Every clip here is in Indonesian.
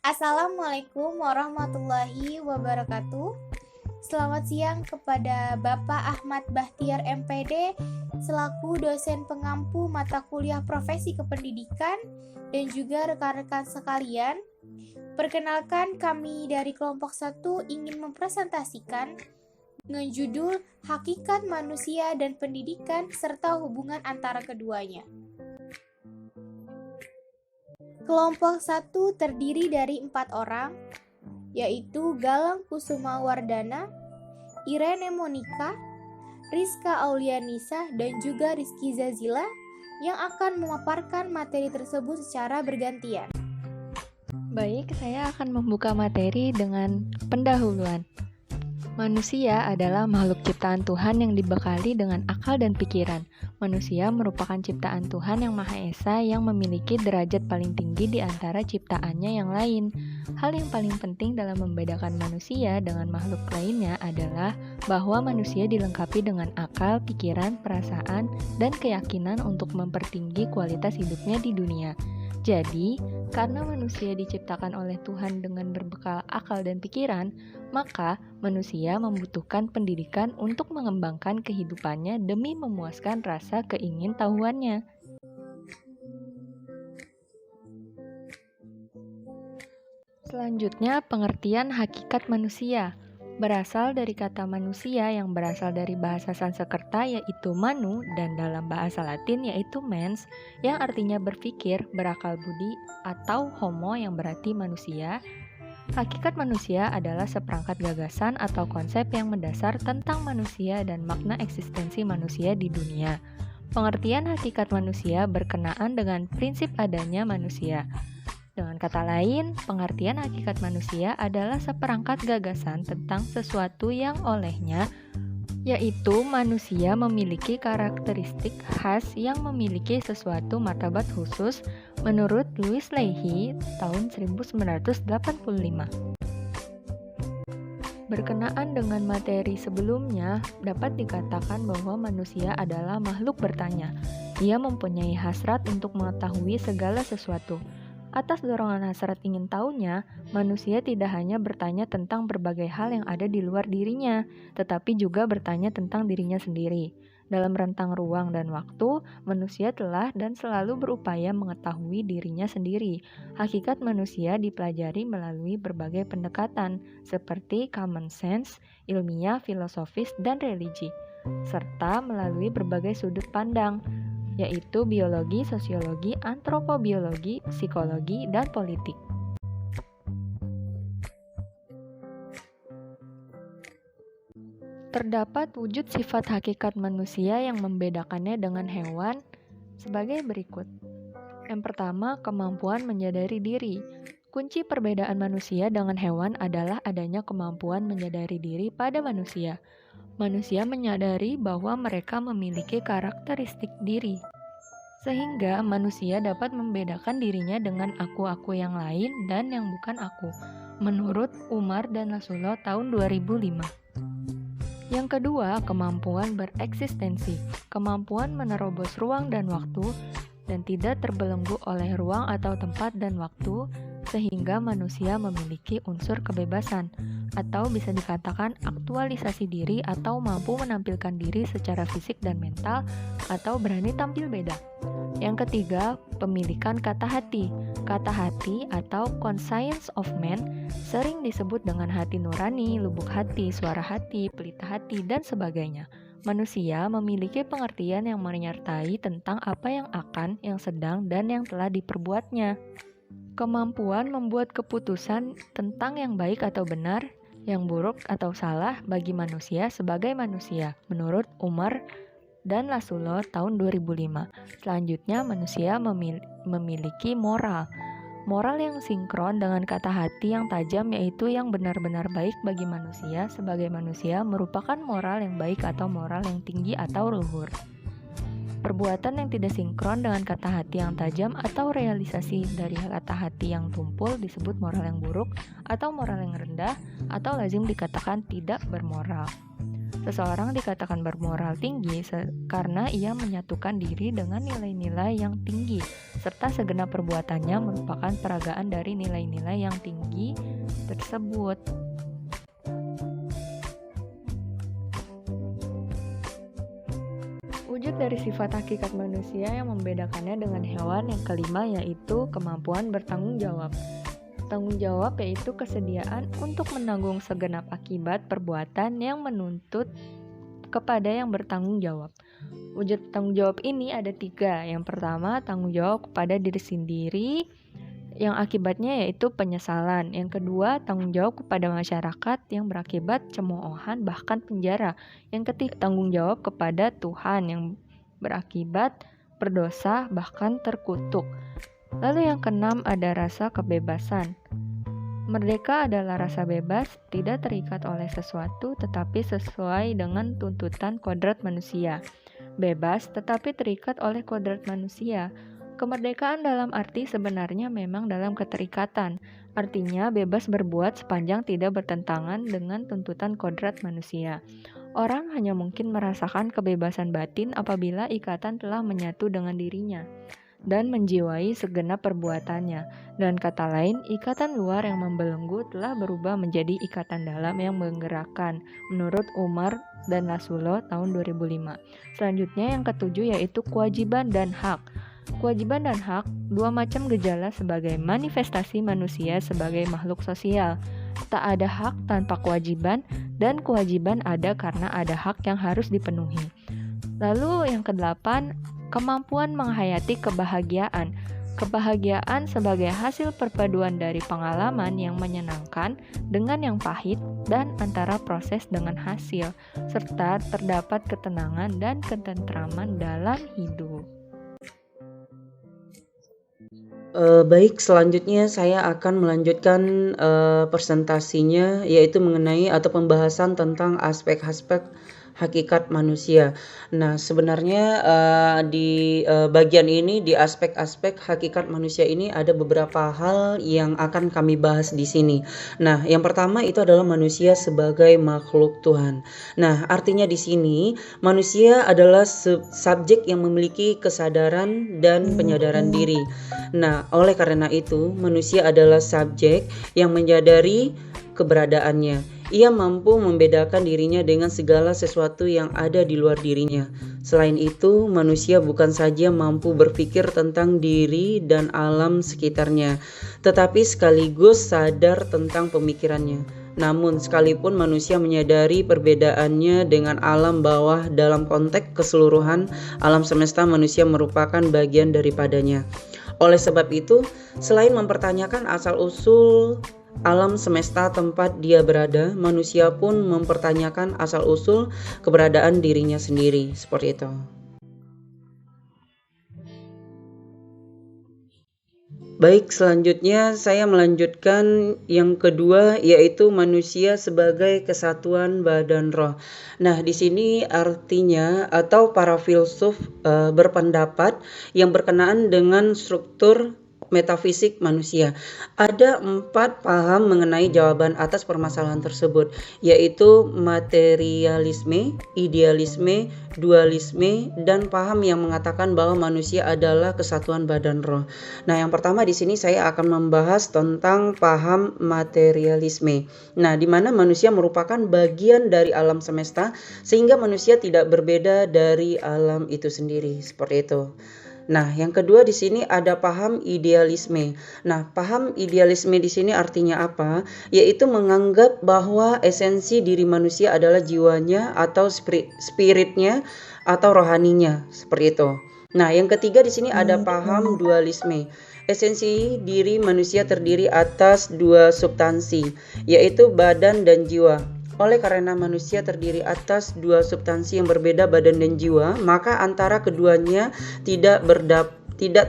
Assalamualaikum warahmatullahi wabarakatuh. Selamat siang kepada Bapak Ahmad Bahtiar MPD selaku dosen pengampu mata kuliah Profesi Kependidikan dan juga rekan-rekan sekalian. Perkenalkan, kami dari kelompok 1 ingin mempresentasikan dengan judul Hakikat Manusia dan Pendidikan serta hubungan antara keduanya. Kelompok 1 terdiri dari 4 orang, yaitu Galang Kusuma Wardana, Irene Monika, Rizka Aulianisa, dan juga Rizky Zazila yang akan memaparkan materi tersebut secara bergantian. Baik, saya akan membuka materi dengan pendahuluan. Manusia adalah makhluk ciptaan Tuhan yang dibekali dengan akal dan pikiran. Manusia merupakan ciptaan Tuhan yang Maha Esa yang memiliki derajat paling tinggi di antara ciptaannya yang lain. Hal yang paling penting dalam membedakan manusia dengan makhluk lainnya adalah bahwa manusia dilengkapi dengan akal, pikiran, perasaan, dan keyakinan untuk mempertinggi kualitas hidupnya di dunia. Jadi, karena manusia diciptakan oleh Tuhan dengan berbekal akal dan pikiran, maka manusia membutuhkan pendidikan untuk mengembangkan kehidupannya demi memuaskan rasa keingintahuannya. Selanjutnya, pengertian hakikat manusia. Berasal dari kata manusia yang berasal dari bahasa Sanskerta yaitu manu dan dalam bahasa Latin yaitu mens yang artinya berpikir, berakal budi atau homo yang berarti manusia. Hakikat manusia adalah seperangkat gagasan atau konsep yang mendasar tentang manusia dan makna eksistensi manusia di dunia. Pengertian hakikat manusia berkenaan dengan prinsip adanya manusia. Dengan kata lain, pengertian hakikat manusia adalah seperangkat gagasan tentang sesuatu yang olehnya, yaitu manusia memiliki karakteristik khas yang memiliki sesuatu martabat khusus menurut Louis Leahy tahun 1985. Berkenaan dengan materi sebelumnya, dapat dikatakan bahwa manusia adalah makhluk bertanya. Ia mempunyai hasrat untuk mengetahui segala sesuatu. Atas dorongan hasrat ingin tahunya, manusia tidak hanya bertanya tentang berbagai hal yang ada di luar dirinya, tetapi juga bertanya tentang dirinya sendiri. Dalam rentang ruang dan waktu, manusia telah dan selalu berupaya mengetahui dirinya sendiri. Hakikat manusia dipelajari melalui berbagai pendekatan, seperti common sense, ilmiah, filosofis, dan religi, serta melalui berbagai sudut pandang, yaitu biologi, sosiologi, antropobiologi, psikologi, dan politik. Terdapat wujud sifat hakikat manusia yang membedakannya dengan hewan sebagai berikut. Yang pertama, kemampuan menyadari diri. Kunci perbedaan manusia dengan hewan adalah adanya kemampuan menyadari diri pada manusia. Manusia menyadari bahwa mereka memiliki karakteristik diri, sehingga manusia dapat membedakan dirinya dengan aku-aku yang lain dan yang bukan aku, menurut Umar dan Lassullah tahun 2005. Yang kedua, kemampuan bereksistensi, kemampuan menerobos ruang dan waktu, dan tidak terbelenggu oleh ruang atau tempat dan waktu, sehingga manusia memiliki unsur kebebasan, atau bisa dikatakan aktualisasi diri atau mampu menampilkan diri secara fisik dan mental, atau berani tampil beda. Yang ketiga, pemilikan kata hati. Kata hati atau conscience of man sering disebut dengan hati nurani, lubuk hati, suara hati, pelita hati, dan sebagainya. Manusia memiliki pengertian yang menyertai tentang apa yang akan, yang sedang, dan yang telah diperbuatnya. Kemampuan membuat keputusan tentang yang baik atau benar, yang buruk atau salah bagi manusia sebagai manusia, menurut Umar dan Lassullah tahun 2005. Selanjutnya, manusia memiliki moral. Moral yang sinkron dengan kata hati yang tajam, yaitu yang benar-benar baik bagi manusia sebagai manusia merupakan moral yang baik atau moral yang tinggi atau luhur. Perbuatan yang tidak sinkron dengan kata hati yang tajam atau realisasi dari kata hati yang tumpul disebut moral yang buruk atau moral yang rendah atau lazim dikatakan tidak bermoral. Seseorang dikatakan bermoral tinggi karena ia menyatukan diri dengan nilai-nilai yang tinggi, serta segenap perbuatannya merupakan peragaan dari nilai-nilai yang tinggi tersebut. Wujud dari sifat hakikat manusia yang membedakannya dengan hewan yang kelima yaitu kemampuan bertanggung jawab. Tanggung jawab yaitu kesediaan untuk menanggung segenap akibat perbuatan yang menuntut kepada yang bertanggung jawab. Wujud tanggung jawab ini ada 3. Yang pertama, tanggung jawab kepada diri sendiri, yang akibatnya yaitu penyesalan. Yang kedua, tanggung jawab kepada masyarakat yang berakibat cemoohan bahkan penjara. Yang ketiga, tanggung jawab kepada Tuhan yang berakibat berdosa bahkan terkutuk. Lalu yang keenam ada rasa kebebasan. Merdeka adalah rasa bebas, tidak terikat oleh sesuatu tetapi sesuai dengan tuntutan kodrat manusia. Bebas tetapi terikat oleh kodrat manusia. Kemerdekaan dalam arti sebenarnya memang dalam keterikatan. Artinya bebas berbuat sepanjang tidak bertentangan dengan tuntutan kodrat manusia. Orang hanya mungkin merasakan kebebasan batin apabila ikatan telah menyatu dengan dirinya dan menjiwai segenap perbuatannya. Dan kata lain, ikatan luar yang membelenggu telah berubah menjadi ikatan dalam yang menggerakkan, menurut Umar dan Lassullo tahun 2005. Selanjutnya yang ketujuh yaitu kewajiban dan hak. Kewajiban dan hak, 2 macam gejala sebagai manifestasi manusia sebagai makhluk sosial. Tak ada hak tanpa kewajiban, dan kewajiban ada karena ada hak yang harus dipenuhi. Lalu yang ke-8, kemampuan menghayati kebahagiaan. Kebahagiaan sebagai hasil perpaduan dari pengalaman yang menyenangkan dengan yang pahit dan antara proses dengan hasil, serta terdapat ketenangan dan ketentraman dalam hidup. Baik, selanjutnya saya akan melanjutkan presentasinya, yaitu mengenai atau pembahasan tentang aspek-aspek hakikat manusia. Nah, sebenarnya di bagian ini, di aspek-aspek hakikat manusia ini ada beberapa hal yang akan kami bahas di sini. Nah, yang pertama itu adalah manusia sebagai makhluk Tuhan. Nah, artinya di sini manusia adalah subjek yang memiliki kesadaran dan penyadaran diri. Nah, oleh karena itu manusia adalah subjek yang menyadari keberadaannya. Ia mampu membedakan dirinya dengan segala sesuatu yang ada di luar dirinya. Selain itu, manusia bukan saja mampu berpikir tentang diri dan alam sekitarnya, tetapi sekaligus sadar tentang pemikirannya. Namun, sekalipun manusia menyadari perbedaannya dengan alam bawah dalam konteks keseluruhan alam semesta, manusia merupakan bagian daripadanya. Oleh sebab itu, selain mempertanyakan asal-usul alam semesta tempat dia berada, manusia pun mempertanyakan asal-usul keberadaan dirinya sendiri. Seperti itu. Baik, selanjutnya saya melanjutkan yang kedua, yaitu manusia sebagai kesatuan badan roh. Nah, di sini artinya atau para filsuf berpendapat yang berkenaan dengan struktur metafisik manusia. Ada 4 paham mengenai jawaban atas permasalahan tersebut, yaitu materialisme, idealisme, dualisme, dan paham yang mengatakan bahwa manusia adalah kesatuan badan roh. Nah, yang pertama di sini saya akan membahas tentang paham materialisme. Nah, di mana manusia merupakan bagian dari alam semesta sehingga manusia tidak berbeda dari alam itu sendiri. Seperti itu. Nah, yang kedua di sini ada paham idealisme. Nah, paham idealisme di sini artinya apa? Yaitu menganggap bahwa esensi diri manusia adalah jiwanya atau spiritnya atau rohaninya, seperti itu. Nah, yang ketiga di sini ada paham dualisme. Esensi diri manusia terdiri atas 2 substansi, yaitu badan dan jiwa. Oleh karena manusia terdiri atas 2 substansi yang berbeda, badan dan jiwa, maka antara keduanya tidak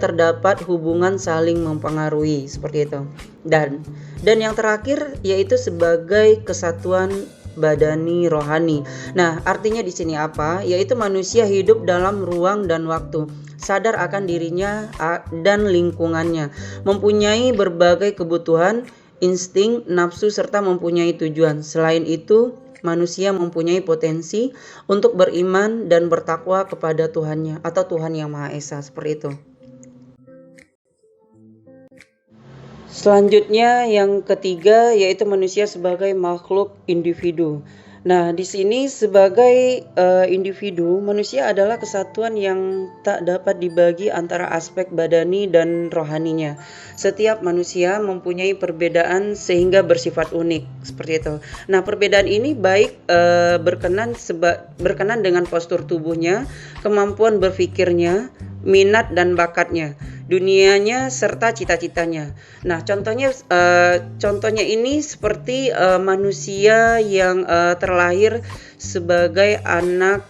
terdapat hubungan saling mempengaruhi, seperti itu. Dan yang terakhir yaitu sebagai kesatuan badani rohani. Nah, artinya di sini apa? Yaitu manusia hidup dalam ruang dan waktu, sadar akan dirinya dan lingkungannya, mempunyai berbagai kebutuhan, insting, nafsu, serta mempunyai tujuan. Selain itu, manusia mempunyai potensi untuk beriman dan bertakwa kepada Tuhannya atau Tuhan Yang Maha Esa, seperti itu. Selanjutnya yang ketiga yaitu manusia sebagai makhluk individu. Nah, di sini sebagai individu, manusia adalah kesatuan yang tak dapat dibagi antara aspek badani dan rohaninya. Setiap manusia mempunyai perbedaan sehingga bersifat unik, seperti itu. Nah, perbedaan ini baik berkenan dengan postur tubuhnya, kemampuan berpikirnya, minat dan bakatnya, dunianya serta cita-citanya. Nah, contohnya ini seperti manusia yang terlahir sebagai anak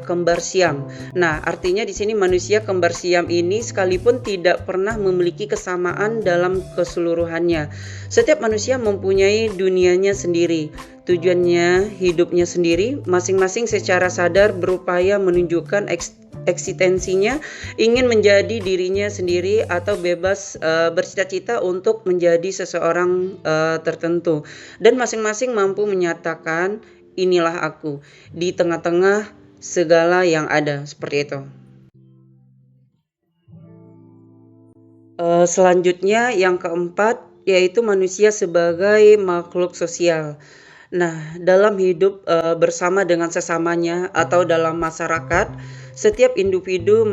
kembar siam. Nah, artinya di sini manusia kembar siam ini sekalipun tidak pernah memiliki kesamaan dalam keseluruhannya. Setiap manusia mempunyai dunianya sendiri, tujuannya hidupnya sendiri, masing-masing secara sadar berupaya menunjukkan eksistensinya, ingin menjadi dirinya sendiri atau bebas bercita-cita untuk menjadi seseorang tertentu, dan masing-masing mampu menyatakan inilah aku di tengah-tengah segala yang ada, seperti itu. Selanjutnya yang keempat yaitu manusia sebagai makhluk sosial. Nah, dalam hidup bersama dengan sesamanya atau dalam masyarakat, setiap individu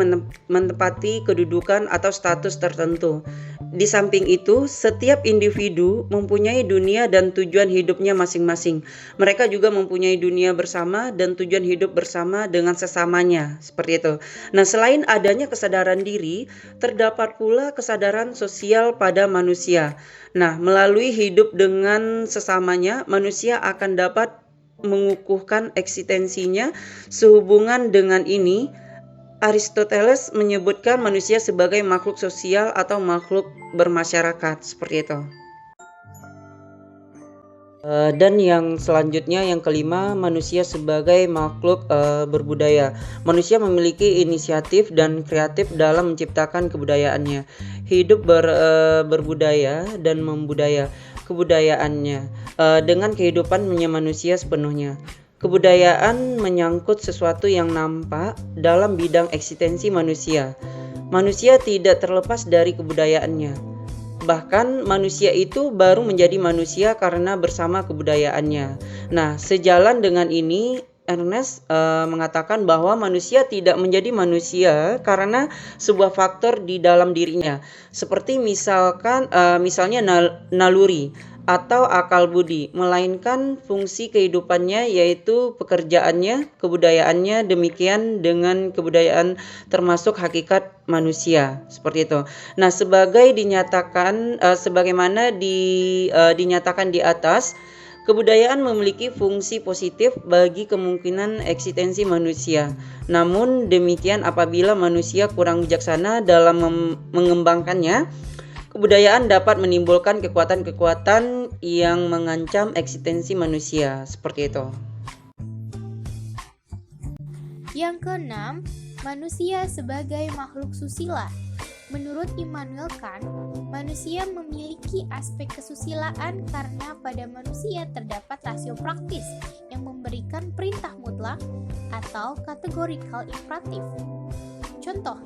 menempati kedudukan atau status tertentu. Di samping itu, setiap individu mempunyai dunia dan tujuan hidupnya masing-masing. Mereka juga mempunyai dunia bersama dan tujuan hidup bersama dengan sesamanya, seperti itu. Nah, selain adanya kesadaran diri, terdapat pula kesadaran sosial pada manusia. Nah, melalui hidup dengan sesamanya, manusia akan dapat mengukuhkan eksistensinya. Sehubungan dengan ini, Aristoteles menyebutkan manusia sebagai makhluk sosial atau makhluk bermasyarakat, seperti itu. Dan yang selanjutnya yang kelima, manusia sebagai makhluk berbudaya. Manusia memiliki inisiatif dan kreatif dalam menciptakan kebudayaannya. Hidup berbudaya dan membudaya kebudayaannya dengan kehidupannya manusia sepenuhnya. Kebudayaan menyangkut sesuatu yang nampak dalam bidang eksistensi manusia. Manusia tidak terlepas dari kebudayaannya. Bahkan manusia itu baru menjadi manusia karena bersama kebudayaannya. Nah, sejalan dengan ini, Ernest mengatakan bahwa manusia tidak menjadi manusia karena sebuah faktor di dalam dirinya, seperti misalnya naluri atau akal budi, melainkan fungsi kehidupannya yaitu pekerjaannya, kebudayaannya. Demikian dengan kebudayaan termasuk hakikat manusia, seperti itu. Nah, sebagaimana dinyatakan di atas, kebudayaan memiliki fungsi positif bagi kemungkinan eksistensi manusia. Namun demikian, apabila manusia kurang bijaksana dalam mengembangkannya, kebudayaan dapat menimbulkan kekuatan-kekuatan yang mengancam eksistensi manusia, seperti itu. Yang keenam, manusia sebagai makhluk susila. Menurut Immanuel Kant, manusia memiliki aspek kesusilaan karena pada manusia terdapat rasio praktis yang memberikan perintah mutlak atau categorical imperatif. Contoh,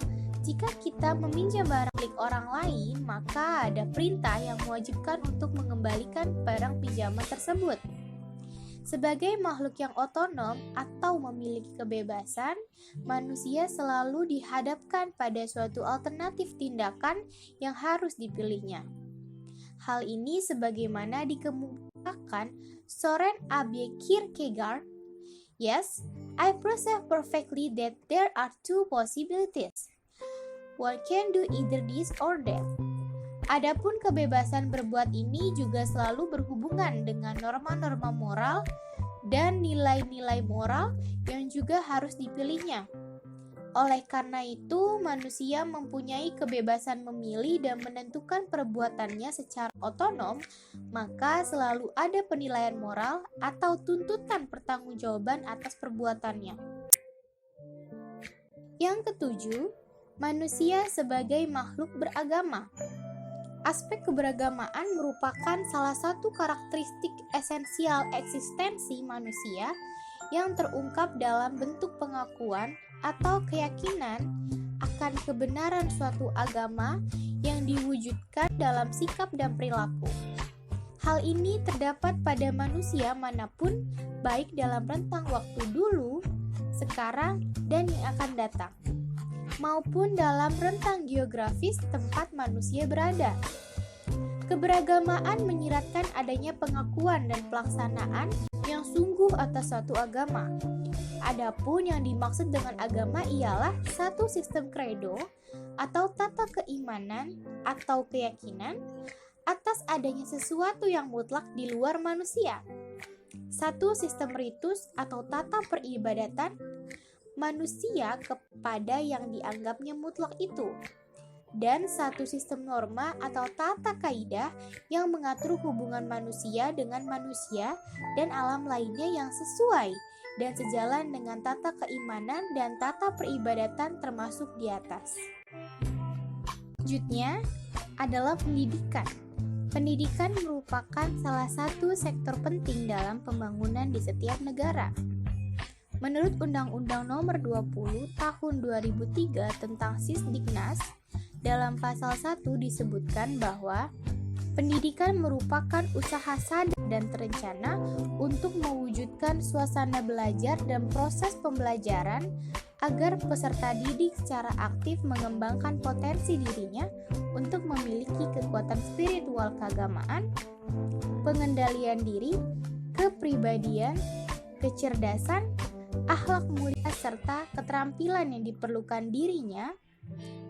jika kita meminjam barang milik orang lain, maka ada perintah yang mewajibkan untuk mengembalikan barang pinjaman tersebut. Sebagai makhluk yang otonom atau memiliki kebebasan, manusia selalu dihadapkan pada suatu alternatif tindakan yang harus dipilihnya. Hal ini sebagaimana dikemukakan Soren Abe Kierkegaard. Yes, I perceive perfectly that there are two possibilities. One can do either this or that. Adapun kebebasan berbuat ini juga selalu berhubungan dengan norma-norma moral dan nilai-nilai moral yang juga harus dipilihnya. Oleh karena itu, manusia mempunyai kebebasan memilih dan menentukan perbuatannya secara otonom, maka selalu ada penilaian moral atau tuntutan pertanggungjawaban atas perbuatannya. Yang ketujuh, manusia sebagai makhluk beragama. Aspek keberagamaan merupakan salah satu karakteristik esensial eksistensi manusia yang terungkap dalam bentuk pengakuan atau keyakinan akan kebenaran suatu agama yang diwujudkan dalam sikap dan perilaku. Hal ini terdapat pada manusia manapun, baik dalam rentang waktu dulu, sekarang, dan yang akan datang, maupun dalam rentang geografis tempat manusia berada. Keberagamaan menyiratkan adanya pengakuan dan pelaksanaan yang sungguh atas suatu agama. Adapun yang dimaksud dengan agama ialah satu sistem credo atau tata keimanan atau keyakinan atas adanya sesuatu yang mutlak di luar manusia. Satu sistem ritus atau tata peribadatan manusia kepada yang dianggapnya mutlak itu. Dan satu sistem norma atau tata kaidah yang mengatur hubungan manusia dengan manusia dan alam lainnya yang sesuai dan sejalan dengan tata keimanan dan tata peribadatan termasuk di atas. Selanjutnya adalah pendidikan. Pendidikan merupakan salah satu sektor penting dalam pembangunan di setiap negara. Menurut Undang-Undang Nomor 20 Tahun 2003 tentang Sisdiknas, dalam pasal 1 disebutkan bahwa pendidikan merupakan usaha sadar dan terencana untuk mewujudkan suasana belajar dan proses pembelajaran agar peserta didik secara aktif mengembangkan potensi dirinya untuk memiliki kekuatan spiritual keagamaan, pengendalian diri, kepribadian, kecerdasan, akhlak mulia serta keterampilan yang diperlukan dirinya,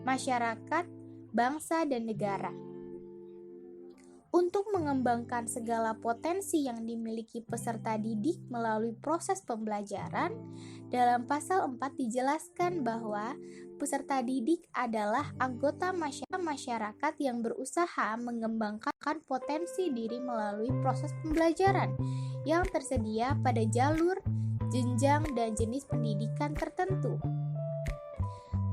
masyarakat, bangsa, dan negara. Untuk mengembangkan segala potensi yang dimiliki peserta didik melalui proses pembelajaran, dalam pasal 4 dijelaskan bahwa peserta didik adalah anggota masyarakat yang berusaha mengembangkan potensi diri melalui proses pembelajaran yang tersedia pada jalur, jenjang, dan jenis pendidikan tertentu.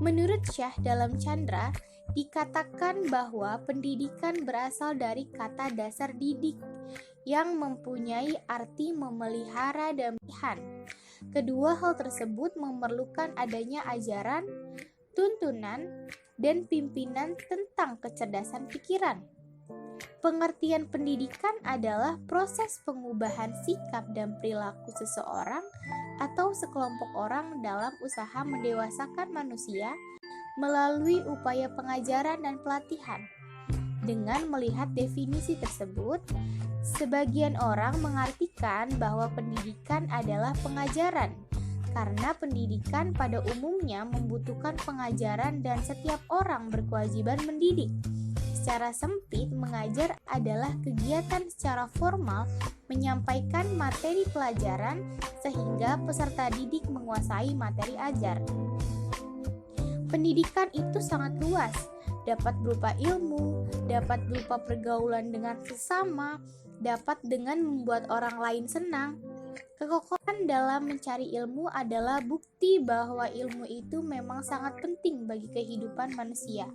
Menurut Syah dalam Chandra, dikatakan bahwa pendidikan berasal dari kata dasar didik yang mempunyai arti memelihara dan pilihan. Kedua hal tersebut memerlukan adanya ajaran, tuntunan, dan pimpinan tentang kecerdasan pikiran. Pengertian pendidikan adalah proses pengubahan sikap dan perilaku seseorang atau sekelompok orang dalam usaha mendewasakan manusia melalui upaya pengajaran dan pelatihan. Dengan melihat definisi tersebut, sebagian orang mengartikan bahwa pendidikan adalah pengajaran, karena pendidikan pada umumnya membutuhkan pengajaran dan setiap orang berkewajiban mendidik. Secara sempit, mengajar adalah kegiatan secara formal menyampaikan materi pelajaran sehingga peserta didik menguasai materi ajar. Pendidikan itu sangat luas, dapat berupa ilmu, dapat berupa pergaulan dengan sesama, dapat dengan membuat orang lain senang. Kekokohan dalam mencari ilmu adalah bukti bahwa ilmu itu memang sangat penting bagi kehidupan manusia.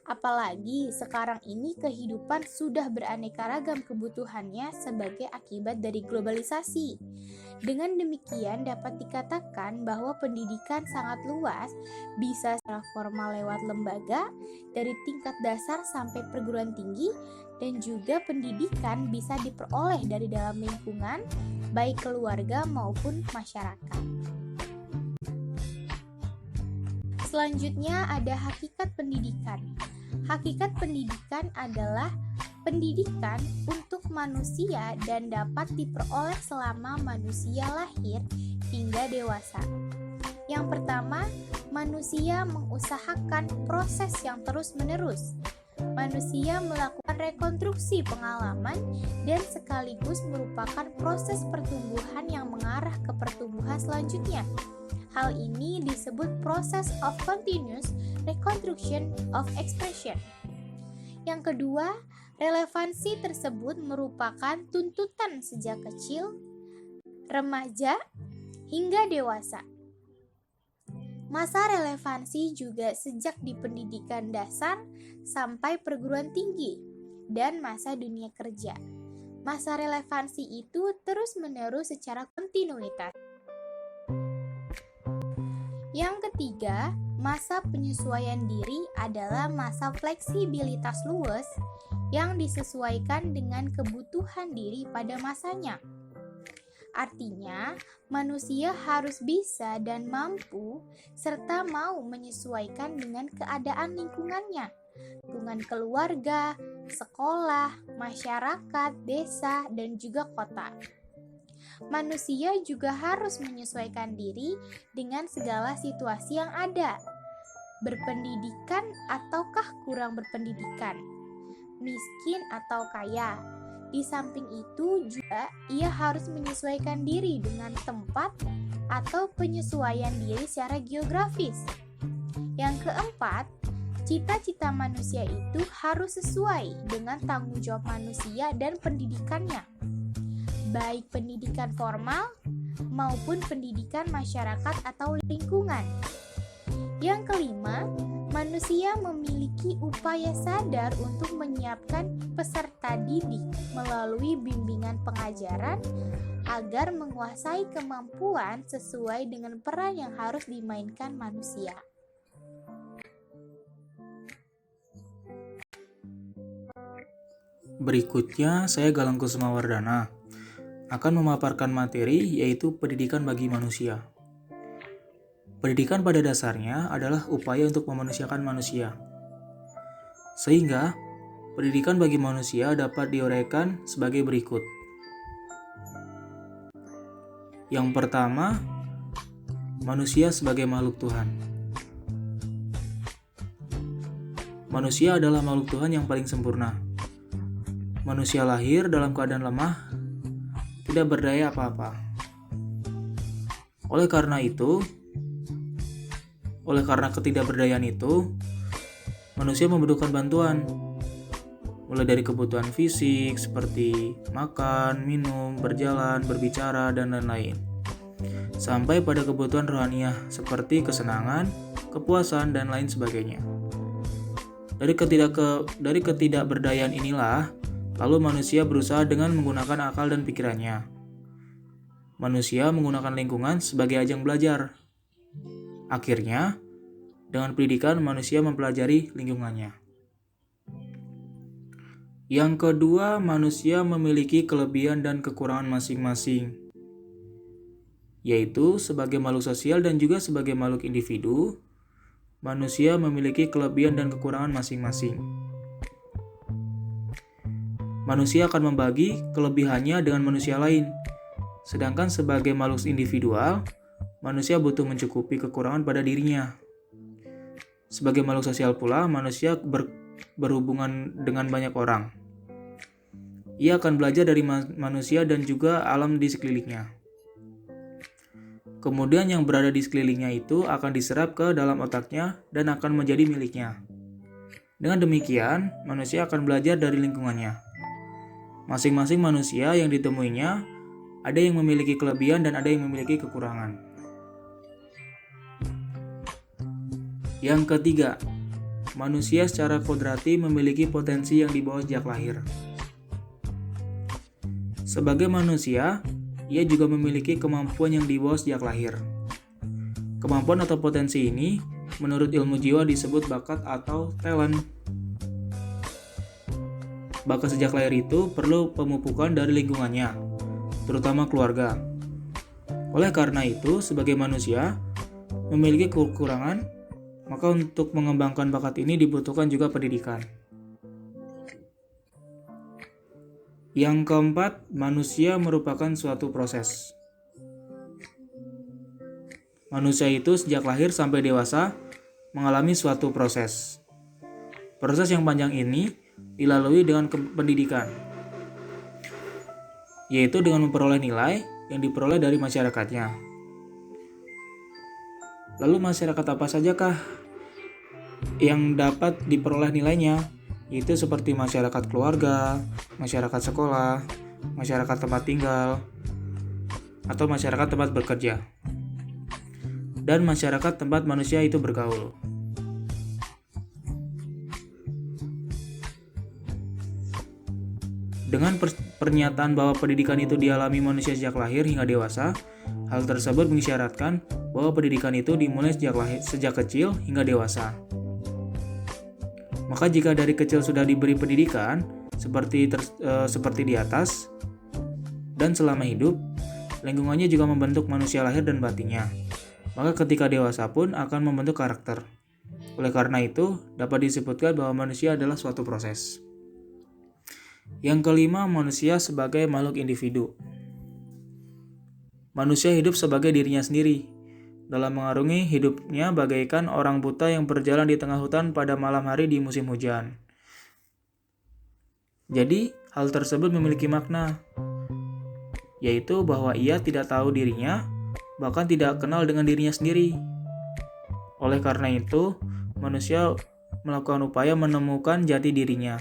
Apalagi sekarang ini kehidupan sudah beraneka ragam kebutuhannya sebagai akibat dari globalisasi. Dengan demikian dapat dikatakan bahwa pendidikan sangat luas, bisa secara formal lewat lembaga, dari tingkat dasar sampai perguruan tinggi, dan juga pendidikan bisa diperoleh dari dalam lingkungan, baik keluarga maupun masyarakat. Selanjutnya ada hakikat pendidikan. Hakikat pendidikan adalah pendidikan untuk manusia dan dapat diperoleh selama manusia lahir hingga dewasa. Yang pertama, manusia mengusahakan proses yang terus-menerus. Manusia melakukan rekonstruksi pengalaman dan sekaligus merupakan proses pertumbuhan yang mengarah ke pertumbuhan selanjutnya. Hal ini disebut process of continuous reconstruction of expression. Yang kedua, relevansi tersebut merupakan tuntutan sejak kecil, remaja, hingga dewasa. Masa relevansi juga sejak di pendidikan dasar sampai perguruan tinggi dan masa dunia kerja. Masa relevansi itu terus-menerus secara kontinuitas. Yang ketiga, masa penyesuaian diri adalah masa fleksibilitas luas yang disesuaikan dengan kebutuhan diri pada masanya. Artinya, manusia harus bisa dan mampu serta mau menyesuaikan dengan keadaan lingkungannya, lingkungan keluarga, sekolah, masyarakat, desa, dan juga kota. Manusia juga harus menyesuaikan diri dengan segala situasi yang ada, berpendidikan ataukah kurang berpendidikan, miskin atau kaya. Di samping itu juga ia harus menyesuaikan diri dengan tempat atau penyesuaian diri secara geografis. Yang keempat, cita-cita manusia itu harus sesuai dengan tanggung jawab manusia dan pendidikannya, baik pendidikan formal maupun pendidikan masyarakat atau lingkungan. Yang kelima, manusia memiliki upaya sadar untuk menyiapkan peserta didik melalui bimbingan pengajaran agar menguasai kemampuan sesuai dengan peran yang harus dimainkan manusia. Berikutnya, saya Galang Kusumawardana akan memaparkan materi yaitu pendidikan bagi manusia. Pendidikan pada dasarnya adalah upaya untuk memanusiakan manusia. Sehingga, pendidikan bagi manusia dapat diuraikan sebagai berikut. Yang pertama, manusia sebagai makhluk Tuhan. Manusia adalah makhluk Tuhan yang paling sempurna. Manusia lahir dalam keadaan lemah, tidak berdaya apa-apa. Oleh karena ketidakberdayaan itu, manusia membutuhkan bantuan, mulai dari kebutuhan fisik seperti makan, minum, berjalan, berbicara, dan lain-lain, sampai pada kebutuhan rohaniah seperti kesenangan, kepuasan, dan lain sebagainya. Dari ketidakberdayaan inilah, lalu manusia berusaha dengan menggunakan akal dan pikirannya. Manusia menggunakan lingkungan sebagai ajang belajar. Akhirnya, dengan pendidikan manusia mempelajari lingkungannya. Yang kedua, manusia memiliki kelebihan dan kekurangan masing-masing, yaitu sebagai makhluk sosial dan juga sebagai makhluk individu, manusia memiliki kelebihan dan kekurangan masing-masing. Manusia akan membagi kelebihannya dengan manusia lain, sedangkan sebagai makhluk individual, manusia butuh mencukupi kekurangan pada dirinya. Sebagai makhluk sosial pula, manusia berhubungan dengan banyak orang. Ia akan belajar dari manusia dan juga alam di sekelilingnya. Kemudian yang berada di sekelilingnya itu akan diserap ke dalam otaknya dan akan menjadi miliknya. Dengan demikian, manusia akan belajar dari lingkungannya. Masing-masing manusia yang ditemuinya, ada yang memiliki kelebihan dan ada yang memiliki kekurangan. Yang ketiga, manusia secara kodrati memiliki potensi yang dibawa sejak lahir. Sebagai manusia, ia juga memiliki kemampuan yang dibawa sejak lahir. Kemampuan atau potensi ini, menurut ilmu jiwa disebut bakat atau talent. Bakat sejak lahir itu perlu pemupukan dari lingkungannya, terutama keluarga. Oleh karena itu, sebagai manusia memiliki kekurangan, maka untuk mengembangkan bakat ini dibutuhkan juga pendidikan. Yang keempat, manusia merupakan suatu proses. Manusia itu sejak lahir sampai dewasa mengalami suatu proses. Proses yang panjang ini dilalui dengan pendidikan, yaitu dengan memperoleh nilai yang diperoleh dari masyarakatnya. Lalu masyarakat apa sajakah yang dapat diperoleh nilainya? Yaitu seperti masyarakat keluarga, masyarakat sekolah, masyarakat tempat tinggal, atau masyarakat tempat bekerja. dan masyarakat tempat manusia itu bergaul. Dengan pernyataan bahwa pendidikan itu dialami manusia sejak lahir hingga dewasa, hal tersebut mengisyaratkan bahwa pendidikan itu dimulai sejak kecil hingga dewasa. Maka jika dari kecil sudah diberi pendidikan seperti di atas, dan selama hidup, lingkungannya juga membentuk manusia lahir dan batinnya. Maka ketika dewasa pun akan membentuk karakter. Oleh karena itu, dapat disebutkan bahwa manusia adalah suatu proses. Yang kelima, manusia sebagai makhluk individu. Manusia hidup sebagai dirinya sendiri. Dalam mengarungi hidupnya bagaikan orang buta yang berjalan di tengah hutan pada malam hari di musim hujan. Jadi, hal tersebut memiliki makna, yaitu bahwa ia tidak tahu dirinya, bahkan tidak kenal dengan dirinya sendiri. Oleh karena itu, manusia melakukan upaya menemukan jati dirinya.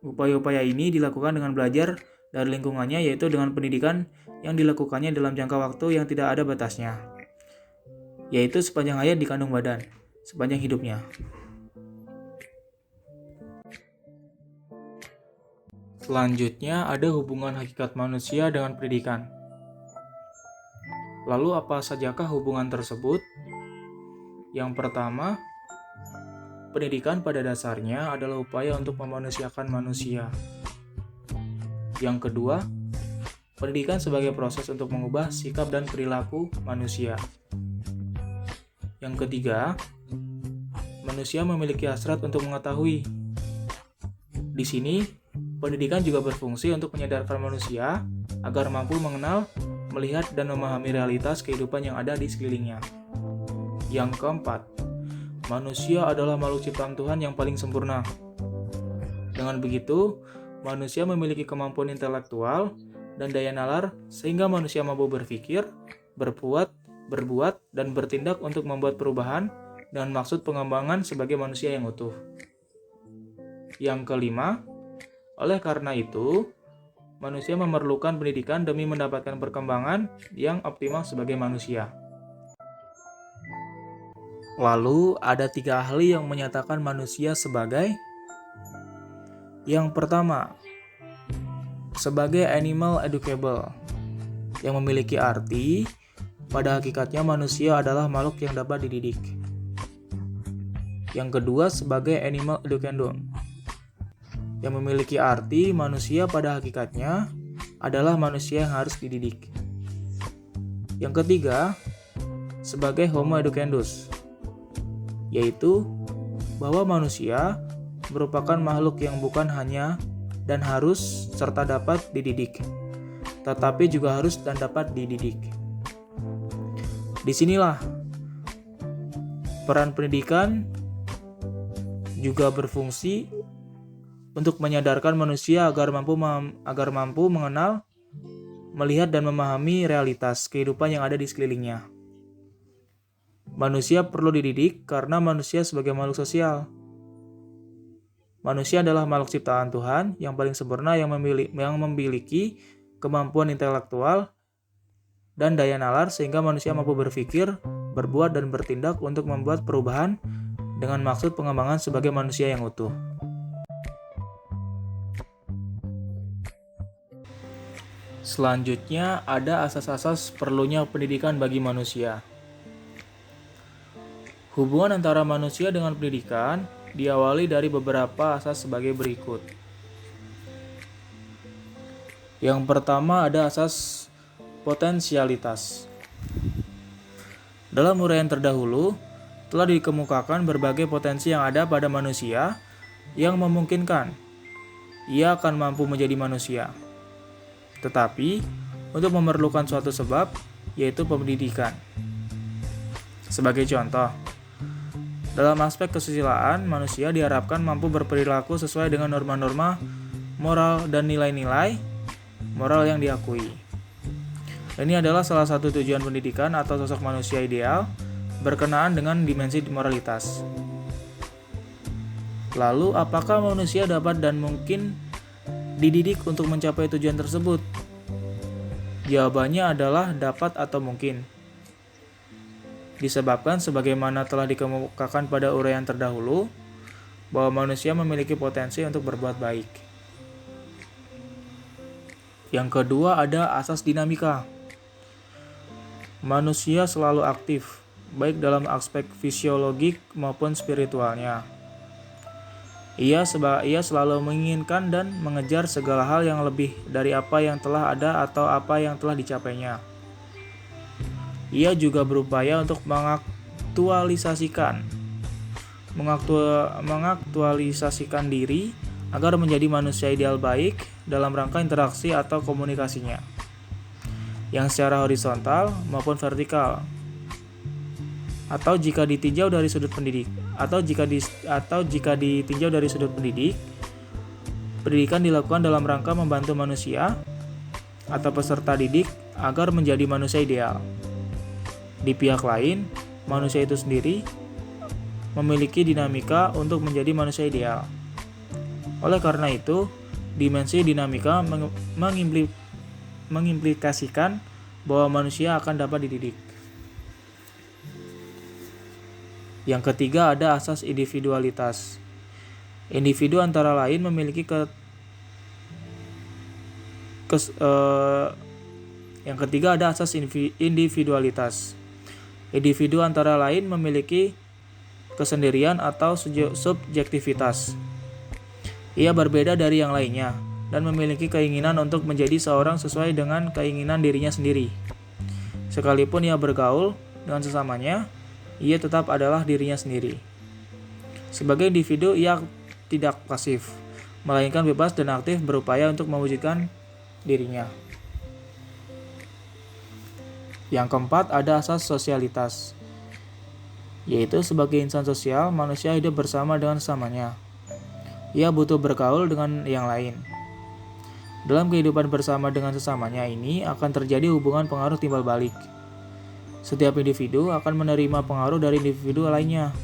Upaya-upaya ini dilakukan dengan belajar dari lingkungannya, yaitu dengan pendidikan yang dilakukannya dalam jangka waktu yang tidak ada batasnya, yaitu sepanjang hayat di kandung badan, sepanjang hidupnya. Selanjutnya ada hubungan hakikat manusia dengan pendidikan. Lalu apa sajakah hubungan tersebut? Yang pertama, pendidikan pada dasarnya adalah upaya untuk memanusiakan manusia. Yang kedua, pendidikan sebagai proses untuk mengubah sikap dan perilaku manusia. Yang ketiga, manusia memiliki hasrat untuk mengetahui. Di sini, pendidikan juga berfungsi untuk menyadarkan manusia agar mampu mengenal, melihat, dan memahami realitas kehidupan yang ada di sekelilingnya. Yang keempat, manusia adalah makhluk ciptaan Tuhan yang paling sempurna. Dengan begitu, manusia memiliki kemampuan intelektual dan daya nalar sehingga manusia mampu berpikir, berbuat, dan bertindak untuk membuat perubahan dengan maksud pengembangan sebagai manusia yang utuh. Yang kelima, oleh karena itu, manusia memerlukan pendidikan demi mendapatkan perkembangan yang optimal sebagai manusia. Lalu ada 3 ahli yang menyatakan manusia sebagai: yang pertama, sebagai animal educable, yang memiliki arti pada hakikatnya manusia adalah makhluk yang dapat dididik. Yang kedua, sebagai animal educandum, yang memiliki arti manusia pada hakikatnya adalah manusia yang harus dididik. Yang ketiga, sebagai homo educandus, yaitu bahwa manusia merupakan makhluk yang bukan hanya dan harus serta dapat dididik, tetapi juga harus dan dapat dididik. Disinilah peran pendidikan juga berfungsi untuk menyadarkan manusia agar mampu mengenal, melihat, dan memahami realitas kehidupan yang ada di sekelilingnya. Manusia perlu dididik karena manusia sebagai makhluk sosial. Manusia adalah makhluk ciptaan Tuhan yang paling sempurna yang memiliki kemampuan intelektual dan daya nalar sehingga manusia mampu berpikir, berbuat, dan bertindak untuk membuat perubahan dengan maksud pengembangan sebagai manusia yang utuh. Selanjutnya ada asas-asas perlunya pendidikan bagi manusia. Hubungan antara manusia dengan pendidikan diawali dari beberapa asas sebagai berikut. Yang pertama ada asas potensialitas. Dalam uraian terdahulu, telah dikemukakan berbagai potensi yang ada pada manusia yang memungkinkan ia akan mampu menjadi manusia. Tetapi, untuk memerlukan suatu sebab, yaitu pendidikan. Sebagai contoh, dalam aspek kesusilaan, manusia diharapkan mampu berperilaku sesuai dengan norma-norma moral dan nilai-nilai moral yang diakui. Ini adalah salah satu tujuan pendidikan atau sosok manusia ideal berkenaan dengan dimensi moralitas. Lalu, apakah manusia dapat dan mungkin dididik untuk mencapai tujuan tersebut? Jawabannya adalah dapat atau mungkin. Disebabkan sebagaimana telah dikemukakan pada uraian terdahulu, bahwa manusia memiliki potensi untuk berbuat baik. Yang kedua ada asas dinamika. Manusia selalu aktif, baik dalam aspek fisiologik maupun spiritualnya. Ia selalu menginginkan dan mengejar segala hal yang lebih dari apa yang telah ada atau apa yang telah dicapainya. Ia juga berupaya untuk mengaktualisasikan diri agar menjadi manusia ideal baik dalam rangka interaksi atau komunikasinya, yang secara horizontal maupun vertikal. Atau jika ditinjau dari sudut pendidik, pendidikan dilakukan dalam rangka membantu manusia atau peserta didik agar menjadi manusia ideal. Di pihak lain, manusia itu sendiri memiliki dinamika untuk menjadi manusia ideal. Oleh karena itu, dimensi dinamika mengimplikasikan bahwa manusia akan dapat dididik. Yang ketiga ada asas individualitas. Individu antara lain memiliki Yang ketiga ada asas individualitas. Individu antara lain memiliki kesendirian atau subjektivitas. Ia berbeda dari yang lainnya dan memiliki keinginan untuk menjadi seorang sesuai dengan keinginan dirinya sendiri. Sekalipun ia bergaul dengan sesamanya, ia tetap adalah dirinya sendiri. Sebagai individu, ia tidak pasif, melainkan bebas dan aktif berupaya untuk mewujudkan dirinya. Yang keempat ada asas sosialitas, yaitu sebagai insan sosial, manusia hidup bersama dengan sesamanya. Ia butuh bergaul dengan yang lain. Dalam kehidupan bersama dengan sesamanya ini akan terjadi hubungan pengaruh timbal balik. Setiap individu akan menerima pengaruh dari individu lainnya.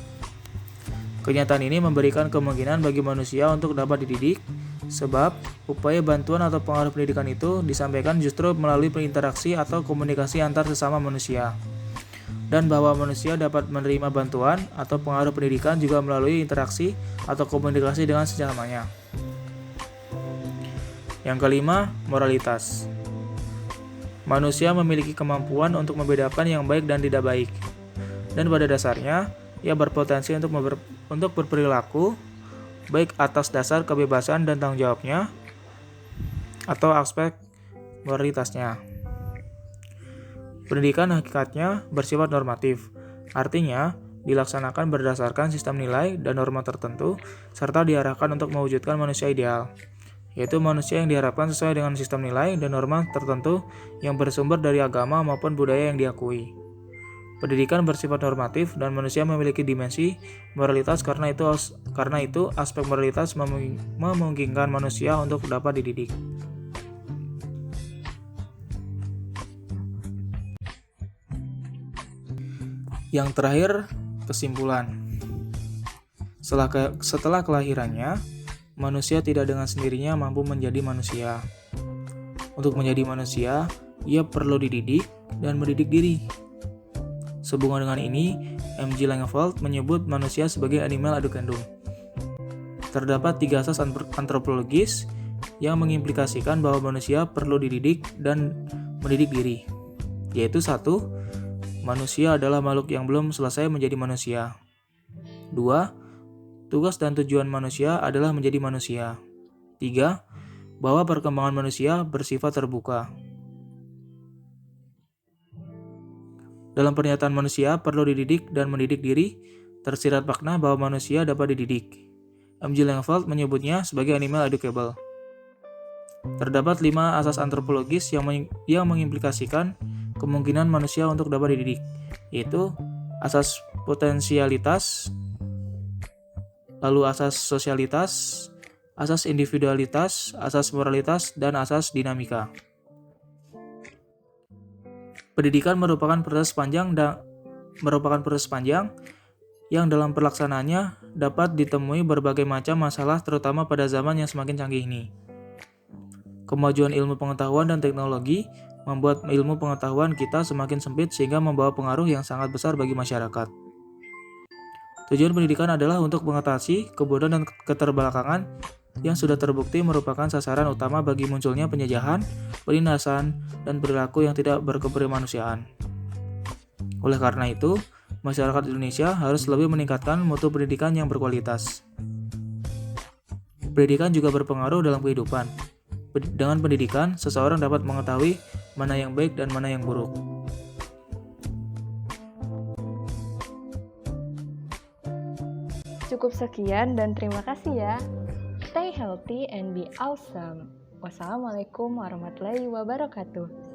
Kenyataan ini memberikan kemungkinan bagi manusia untuk dapat dididik, sebab upaya bantuan atau pengaruh pendidikan itu disampaikan justru melalui interaksi atau komunikasi antar sesama manusia. Dan bahwa manusia dapat menerima bantuan atau pengaruh pendidikan juga melalui interaksi atau komunikasi dengan sesamanya. Yang kelima, moralitas. Manusia memiliki kemampuan untuk membedakan yang baik dan tidak baik. Dan pada dasarnya, ia berpotensi untuk berperilaku baik atas dasar kebebasan dan tanggung jawabnya atau aspek moralitasnya. Pendidikan hakikatnya bersifat normatif, artinya dilaksanakan berdasarkan sistem nilai dan norma tertentu serta diarahkan untuk mewujudkan manusia ideal, yaitu manusia yang diharapkan sesuai dengan sistem nilai dan norma tertentu yang bersumber dari agama maupun budaya yang diakui. Pendidikan bersifat normatif dan manusia memiliki dimensi moralitas karena itu aspek moralitas memungkinkan manusia untuk dapat dididik. Yang terakhir, kesimpulan. Setelah kelahirannya, manusia tidak dengan sendirinya mampu menjadi manusia. Untuk menjadi manusia, ia perlu dididik dan mendidik diri. Sehubungan dengan ini, M.G. Langeveld menyebut manusia sebagai animal educandum. Terdapat 3 asas antropologis yang mengimplikasikan bahwa manusia perlu dididik dan mendidik diri, yaitu 1. Manusia adalah makhluk yang belum selesai menjadi manusia. 2. Tugas dan tujuan manusia adalah menjadi manusia. 3. Bahwa perkembangan manusia bersifat terbuka. Dalam pernyataan manusia perlu dididik dan mendidik diri, tersirat makna bahwa manusia dapat dididik. M.G. Langeveld menyebutnya sebagai animal educable. Terdapat 5 asas antropologis yang mengimplikasikan kemungkinan manusia untuk dapat dididik, yaitu asas potensialitas, lalu asas sosialitas, asas individualitas, asas moralitas, dan asas dinamika. Pendidikan merupakan proses panjang yang dalam pelaksanaannya dapat ditemui berbagai macam masalah terutama pada zaman yang semakin canggih ini. Kemajuan ilmu pengetahuan dan teknologi membuat ilmu pengetahuan kita semakin sempit sehingga membawa pengaruh yang sangat besar bagi masyarakat. Tujuan pendidikan adalah untuk mengatasi kebodohan dan keterbelakangan yang sudah terbukti merupakan sasaran utama bagi munculnya penjajahan, penindasan, dan perilaku yang tidak berkemanusiaan. Oleh karena itu, masyarakat Indonesia harus lebih meningkatkan mutu pendidikan yang berkualitas. Pendidikan juga berpengaruh dalam kehidupan. Dengan pendidikan, seseorang dapat mengetahui mana yang baik dan mana yang buruk. Cukup sekian dan terima kasih ya. Stay healthy and be awesome. Wassalamualaikum warahmatullahi wabarakatuh.